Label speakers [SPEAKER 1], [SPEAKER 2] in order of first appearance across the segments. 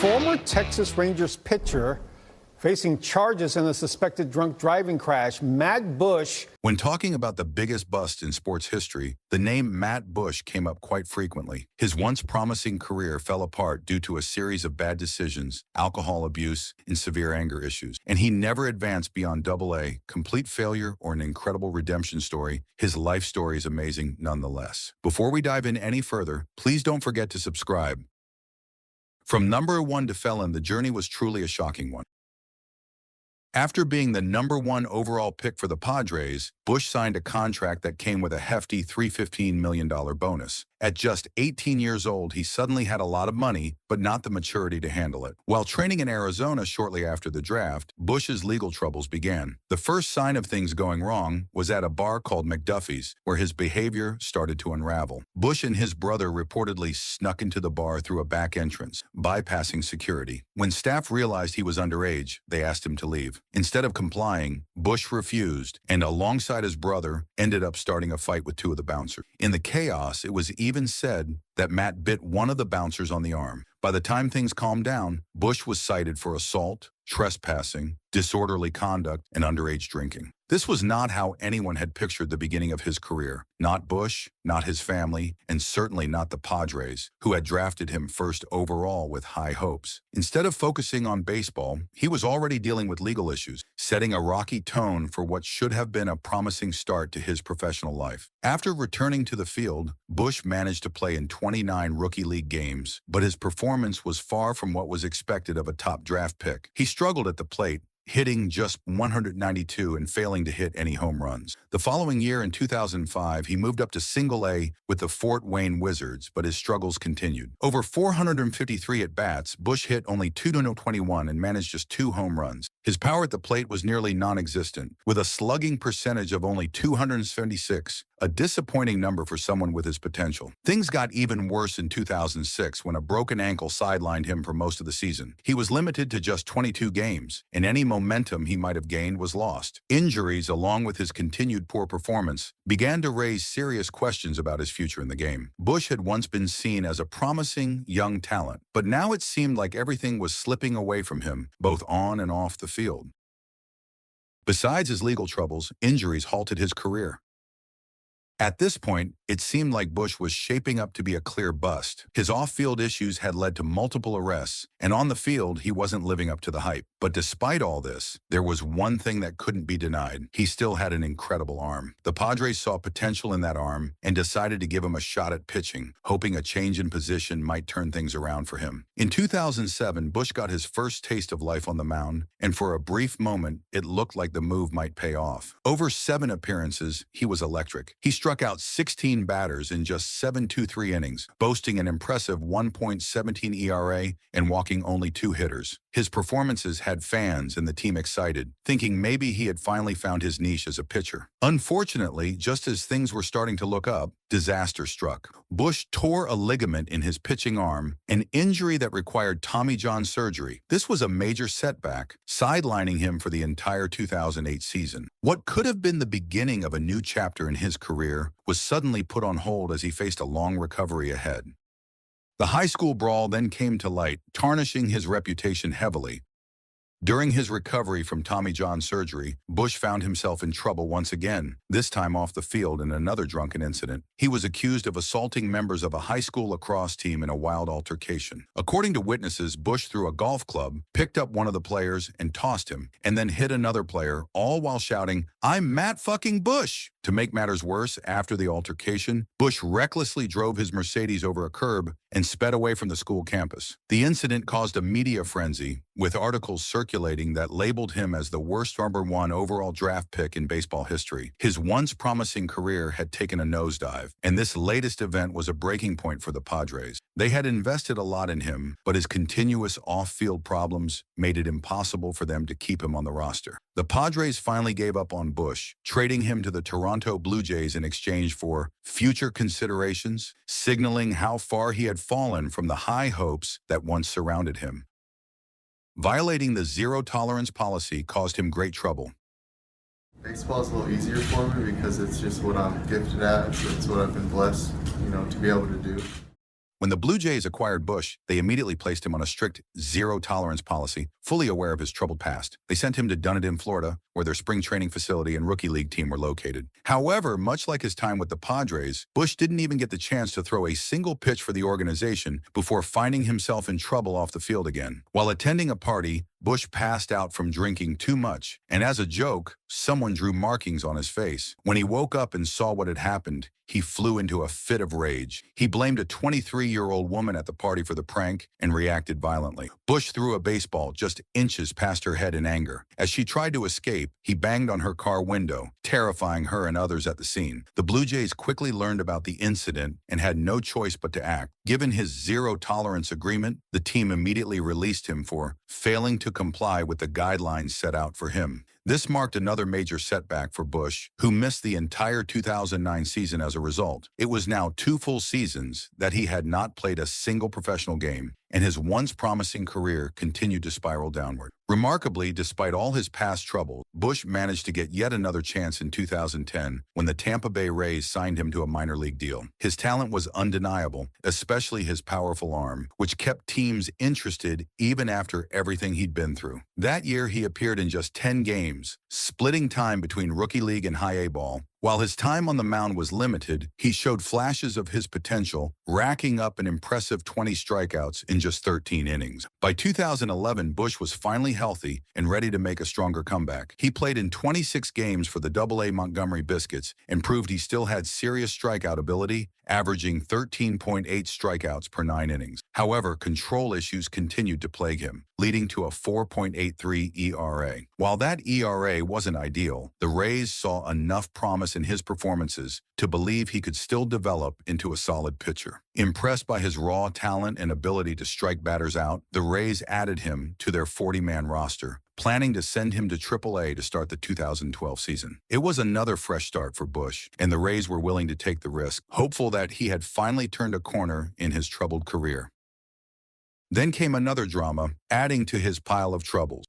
[SPEAKER 1] former Texas Rangers pitcher facing charges in a suspected drunk driving crash. Matt Bush.
[SPEAKER 2] When talking about the biggest bust in sports history, the name Matt Bush came up quite frequently. His once promising career fell apart due to a series of bad decisions, alcohol abuse, and severe anger issues. And he never advanced beyond Double-A, complete failure, or an incredible redemption story. His life story is amazing nonetheless. Before we dive in any further, please don't forget to subscribe. From number one to felon, the journey was truly a shocking one. After being the #1 overall pick for the Padres, Bush signed a contract that came with a hefty $315 million bonus. At just 18 years old, he suddenly had a lot of money, but not the maturity to handle it. While training in Arizona shortly after the draft, Bush's legal troubles began. The first sign of things going wrong was at a bar called McDuffy's, where his behavior started to unravel. Bush and his brother reportedly snuck into the bar through a back entrance, bypassing security. When staff realized he was underage, they asked him to leave. Instead of complying, Bush refused, and alongside his brother, ended up starting a fight with two of the bouncers. In the chaos, it was even said that Matt bit one of the bouncers on the arm. By the time things calmed down, Bush was cited for assault, trespassing, disorderly conduct, and underage drinking. This was not how anyone had pictured the beginning of his career. Not Bush, not his family, and certainly not the Padres, who had drafted him first overall with high hopes. Instead of focusing on baseball, he was already dealing with legal issues, setting a rocky tone for what should have been a promising start to his professional life. After returning to the field, Bush managed to play in 29 rookie league games, but his performance was far from what was expected of a top draft pick. He struggled at the plate, hitting just 192 and failing to hit any home runs. The following year, in 2005, he moved up to Single-A with the Fort Wayne Wizards, but his struggles continued. Over 453 at-bats, Bush hit only 221 and managed just 2 home runs. His power at the plate was nearly non-existent, with a slugging percentage of only 276, a disappointing number for someone with his potential. Things got even worse in 2006 when a broken ankle sidelined him for most of the season. He was limited to just 22 games, and any momentum he might have gained was lost. Injuries, along with his continued poor performance, began to raise serious questions about his future in the game. Bush had once been seen as a promising young talent, but now it seemed like everything was slipping away from him, both on and off the field. Besides his legal troubles, injuries halted his career. At this point, it seemed like Bush was shaping up to be a clear bust. His off-field issues had led to multiple arrests, and on the field, he wasn't living up to the hype. But despite all this, there was one thing that couldn't be denied. He still had an incredible arm. The Padres saw potential in that arm and decided to give him a shot at pitching, hoping a change in position might turn things around for him. In 2007, Bush got his first taste of life on the mound, and for a brief moment, it looked like the move might pay off. Over 7 appearances, he was electric. He struck out 16 batters in just 7.23 innings, boasting an impressive 1.17 ERA and walking only 2 hitters. His performances had fans and the team excited, thinking maybe he had finally found his niche as a pitcher. Unfortunately, just as things were starting to look up, disaster struck. Bush tore a ligament in his pitching arm, an injury that required Tommy John surgery. This was a major setback, sidelining him for the entire 2008 season. What could have been the beginning of a new chapter in his career was suddenly put on hold as he faced a long recovery ahead. The high school brawl then came to light, tarnishing his reputation heavily. During his recovery from Tommy John surgery, Bush found himself in trouble once again, this time off the field in another drunken incident. He was accused of assaulting members of a high school lacrosse team in a wild altercation. According to witnesses, Bush threw a golf club, picked up one of the players and tossed him, and then hit another player, all while shouting, "I'm Matt fucking Bush!" To make matters worse, after the altercation, Bush recklessly drove his Mercedes over a curb and sped away from the school campus. The incident caused a media frenzy, with articles circulating that labeled him as the worst #1 overall draft pick in baseball history. His once promising career had taken a nosedive, and this latest event was a breaking point for the Padres. They had invested a lot in him, but his continuous off-field problems made it impossible for them to keep him on the roster. The Padres finally gave up on Bush, trading him to the Toronto Blue Jays in exchange for future considerations, signaling how far he had fallen from the high hopes that once surrounded him. Violating the zero-tolerance policy caused him great trouble.
[SPEAKER 3] Baseball is a little easier for me because it's just what I'm gifted at. It's what I've been blessed, to be able to do.
[SPEAKER 2] When the Blue Jays acquired Bush, they immediately placed him on a strict zero-tolerance policy, fully aware of his troubled past. They sent him to Dunedin, Florida, where their spring training facility and rookie league team were located. However, much like his time with the Padres, Bush didn't even get the chance to throw a single pitch for the organization before finding himself in trouble off the field again. While attending a party, Bush passed out from drinking too much, and as a joke, someone drew markings on his face. When he woke up and saw what had happened, he flew into a fit of rage. He blamed a 23-year-old woman at the party for the prank and reacted violently. Bush threw a baseball just inches past her head in anger. As she tried to escape, he banged on her car window, terrifying her and others at the scene. The Blue Jays quickly learned about the incident and had no choice but to act. Given his zero-tolerance agreement, the team immediately released him for failing to comply with the guidelines set out for him. This marked another major setback for Bush, who missed the entire 2009 season as a result. It was now 2 full seasons that he had not played a single professional game, and his once promising career continued to spiral downward. Remarkably, despite all his past trouble, Bush managed to get yet another chance in 2010 when the Tampa Bay Rays signed him to a minor league deal. His talent was undeniable, especially his powerful arm, which kept teams interested even after everything he'd been through. That year, he appeared in just 10 games, splitting time between rookie league and high A ball. While his time on the mound was limited, he showed flashes of his potential, racking up an impressive 20 strikeouts in just 13 innings. By 2011, Bush was finally healthy and ready to make a stronger comeback. He played in 26 games for the Double-A Montgomery Biscuits and proved he still had serious strikeout ability, averaging 13.8 strikeouts per 9 innings. However, control issues continued to plague him, leading to a 4.83 ERA. While that ERA wasn't ideal, the Rays saw enough promise in his performances to believe he could still develop into a solid pitcher. Impressed by his raw talent and ability to strike batters out, the Rays added him to their 40-man roster, planning to send him to Triple-A to start the 2012 season. It was another fresh start for Bush, and the Rays were willing to take the risk, hopeful that he had finally turned a corner in his troubled career. Then came another drama, adding to his pile of troubles.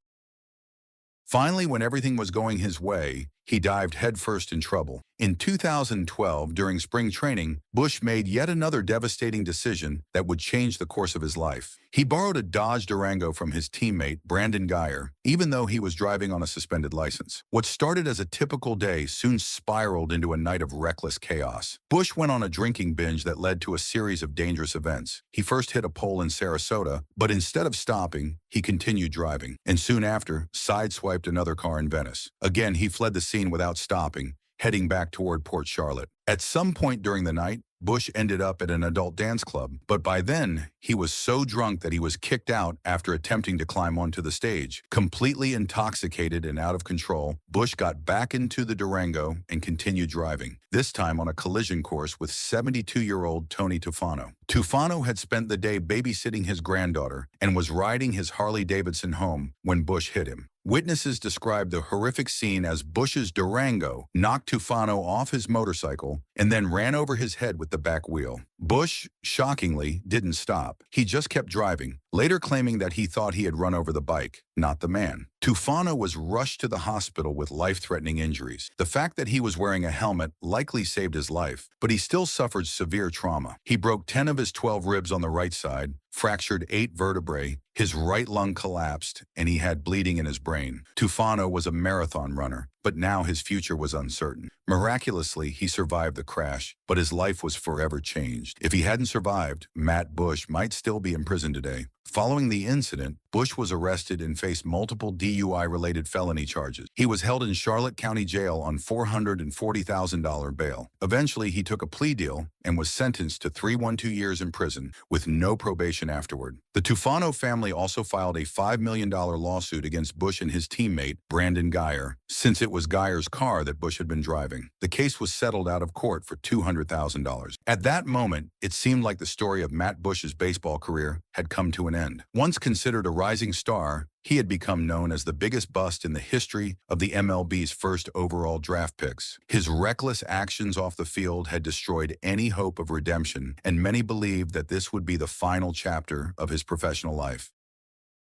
[SPEAKER 2] Finally, when everything was going his way, he dived headfirst in trouble. In 2012, during spring training, Bush made yet another devastating decision that would change the course of his life. He borrowed a Dodge Durango from his teammate, Brandon Geyer, even though he was driving on a suspended license. What started as a typical day soon spiraled into a night of reckless chaos. Bush went on a drinking binge that led to a series of dangerous events. He first hit a pole in Sarasota, but instead of stopping, he continued driving, and soon after, sideswiped another car in Venice. Again, he fled the scene without stopping, heading back toward Port Charlotte. At some point during the night, Bush ended up at an adult dance club, but by then, he was so drunk that he was kicked out after attempting to climb onto the stage. Completely intoxicated and out of control, Bush got back into the Durango and continued driving, this time on a collision course with 72-year-old Tony Tufano. Tufano had spent the day babysitting his granddaughter and was riding his Harley-Davidson home when Bush hit him. Witnesses described the horrific scene as Bush's Durango knocked Tufano off his motorcycle and then ran over his head with the back wheel. Bush, shockingly, didn't stop. He just kept driving, later claiming that he thought he had run over the bike, not the man. Tufano was rushed to the hospital with life-threatening injuries. The fact that he was wearing a helmet likely saved his life, but he still suffered severe trauma. He broke 10 of his 12 ribs on the right side, fractured 8 vertebrae, his right lung collapsed, and he had bleeding in his brain. Tufano was a marathon runner, but now his future was uncertain. Miraculously, he survived the crash, but his life was forever changed. If he hadn't survived, Matt Bush might still be in prison today. Following the incident, Bush was arrested and faced multiple DUI-related felony charges. He was held in Charlotte County Jail on $440,000 bail. Eventually, he took a plea deal and was sentenced to 312 years in prison with no probation afterward. The Tufano family also filed a $5 million lawsuit against Bush and his teammate, Brandon Geyer, since it was Geyer's car that Bush had been driving. The case was settled out of court for $200,000. At that moment, it seemed like the story of Matt Bush's baseball career had come to an end. Once considered a rising star, he had become known as the biggest bust in the history of the MLB's first overall draft picks. His reckless actions off the field had destroyed any hope of redemption, and many believed that this would be the final chapter of his professional life.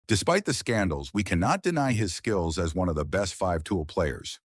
[SPEAKER 2] Despite the scandals, we cannot deny his skills as one of the best 5-tool players.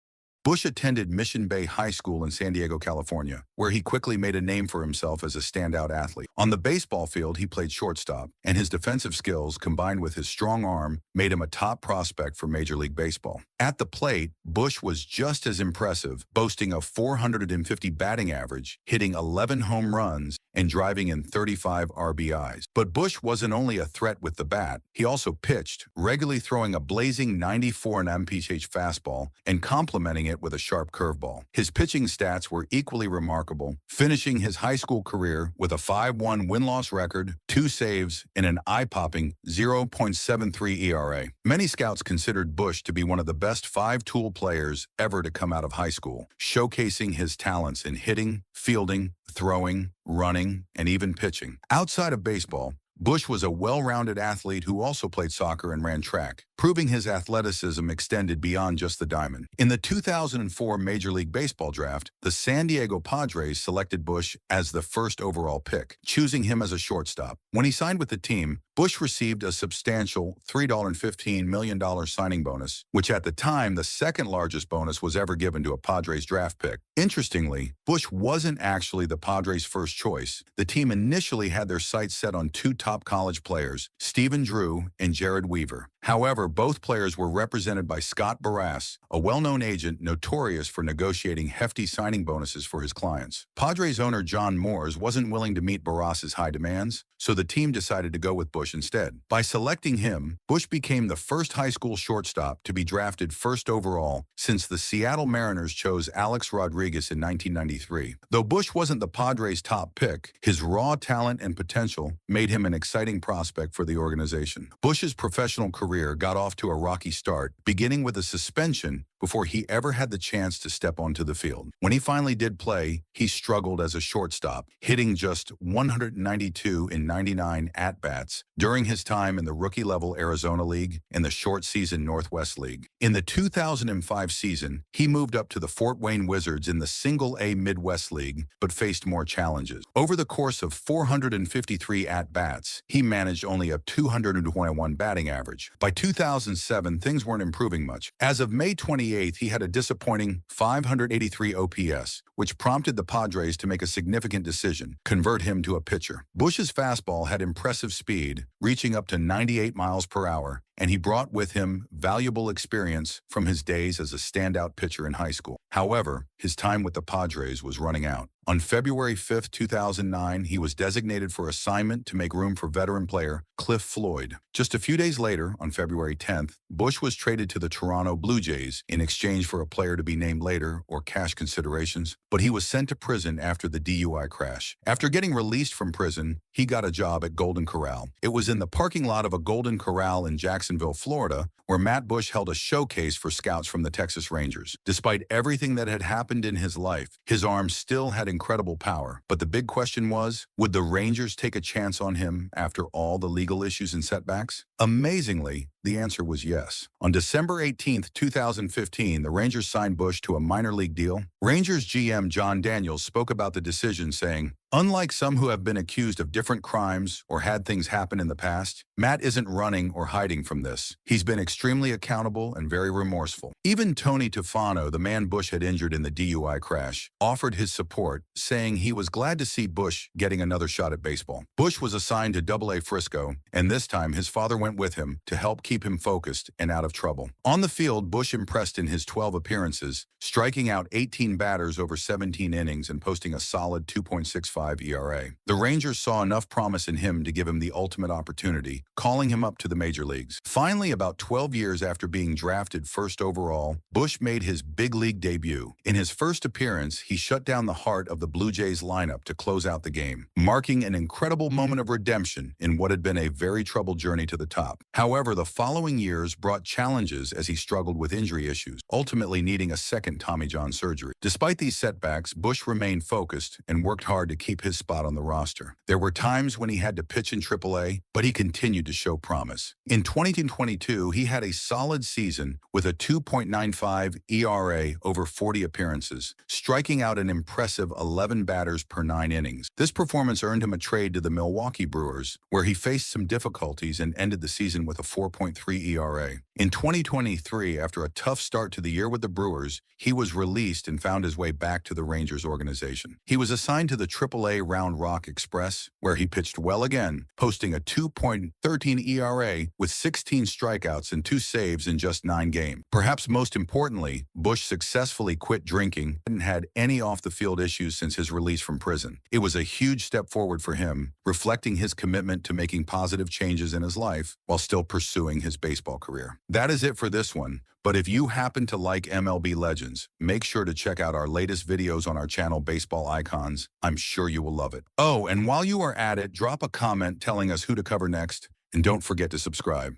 [SPEAKER 2] Bush attended Mission Bay High School in San Diego, California, where he quickly made a name for himself as a standout athlete. On the baseball field, he played shortstop, and his defensive skills, combined with his strong arm, made him a top prospect for Major League Baseball. At the plate, Bush was just as impressive, boasting a 450 batting average, hitting 11 home runs, and driving in 35 RBIs. But Bush wasn't only a threat with the bat, he also pitched, regularly throwing a blazing 94 mph fastball and complementing it with a sharp curveball. His pitching stats were equally remarkable, finishing his high school career with a 5-1 win-loss record, 2 saves, and an eye-popping 0.73 ERA. Many scouts considered Bush to be one of the best 5-tool players ever to come out of high school, showcasing his talents in hitting, fielding, throwing, running, and even pitching. Outside of baseball, Bush was a well-rounded athlete who also played soccer and ran track, proving his athleticism extended beyond just the diamond. In the 2004 Major League Baseball draft, the San Diego Padres selected Bush as the first overall pick, choosing him as a shortstop. When he signed with the team, Bush received a substantial $3.15 million signing bonus, which at the time, the second largest bonus was ever given to a Padres draft pick. Interestingly, Bush wasn't actually the Padres' first choice. The team initially had their sights set on 2 top college players, Stephen Drew and Jared Weaver. However, both players were represented by Scott Barras, a well-known agent notorious for negotiating hefty signing bonuses for his clients. Padres owner John Moores wasn't willing to meet Barras's high demands, so the team decided to go with Bush instead. By selecting him, Bush became the first high school shortstop to be drafted first overall since the Seattle Mariners chose Alex Rodriguez in 1993. Though Bush wasn't the Padres' top pick, his raw talent and potential made him an exciting prospect for the organization. Bush's professional career got off to a rocky start, beginning with a suspension before he ever had the chance to step onto the field. When he finally did play, he struggled as a shortstop, hitting just 192 in 99 at-bats during his time in the rookie-level Arizona League and the short-season Northwest League. In the 2005 season, he moved up to the Fort Wayne Wizards in the Single-A Midwest League, but faced more challenges. Over the course of 453 at-bats, he managed only a 221 batting average. By 2007, things weren't improving much. As of May 28th, he had a disappointing 583 OPS, which prompted the Padres to make a significant decision: convert him to a pitcher. Bush's fastball had impressive speed, reaching up to 98 miles per hour, and he brought with him valuable experience from his days as a standout pitcher in high school. However, his time with the Padres was running out. On February 5, 2009, he was designated for assignment to make room for veteran player Cliff Floyd. Just a few days later, on February 10th, Bush was traded to the Toronto Blue Jays in exchange for a player to be named later or cash considerations, but he was sent to prison after the DUI crash. After getting released from prison, he got a job at Golden Corral. It was in the parking lot of a Golden Corral in Jacksonville, Florida, where Matt Bush held a showcase for scouts from the Texas Rangers. Despite everything that had happened in his life, his arm still had incredible power. But the big question was, would the Rangers take a chance on him after all the legal issues and setbacks? Amazingly, the answer was yes. On December 18, 2015, the Rangers signed Bush to a minor league deal. Rangers GM John Daniels spoke about the decision, saying, "Unlike some who have been accused of different crimes or had things happen in the past, Matt isn't running or hiding from this. He's been extremely accountable and very remorseful." Even Tony Tufano, the man Bush had injured in the DUI crash, offered his support, saying he was glad to see Bush getting another shot at baseball. Bush was assigned to Double-A Frisco, and this time his father went with him to help keep him focused and out of trouble. On the field, Bush impressed in his 12 appearances, striking out 18 batters over 17 innings and posting a solid 2.65 ERA. The Rangers saw enough promise in him to give him the ultimate opportunity, calling him up to the major leagues. Finally, about 12 years after being drafted first overall, Bush made his big league debut. In his first appearance, he shut down the heart of the Blue Jays lineup to close out the game, marking an incredible moment of redemption in what had been a very troubled journey to the top. However, the following years brought challenges as he struggled with injury issues, ultimately needing a second Tommy John surgery. Despite these setbacks, Bush remained focused and worked hard to keep his spot on the roster. There were times when he had to pitch in AAA, but he continued to show promise. In 2022, he had a solid season with a 2.95 ERA over 40 appearances, striking out an impressive 11 batters per 9 innings. This performance earned him a trade to the Milwaukee Brewers, where he faced some difficulties and ended the season with a 4.3 ERA. In 2023, after a tough start to the year with the Brewers, he was released and found his way back to the Rangers organization. He was assigned to the AAA Round Rock Express, where he pitched well again, posting a 2.13 ERA with 16 strikeouts and 2 saves in just 9 games. Perhaps most importantly, Bush successfully quit drinking and hadn't had any off-the-field issues since his release from prison. It was a huge step forward for him, reflecting his commitment to making positive changes in his life while still pursuing his baseball career. That is it for this one, but if you happen to like MLB Legends, make sure to check out our latest videos on our channel Baseball Icons. I'm sure you will love it. Oh, and while you are at it, drop a comment telling us who to cover next, and don't forget to subscribe.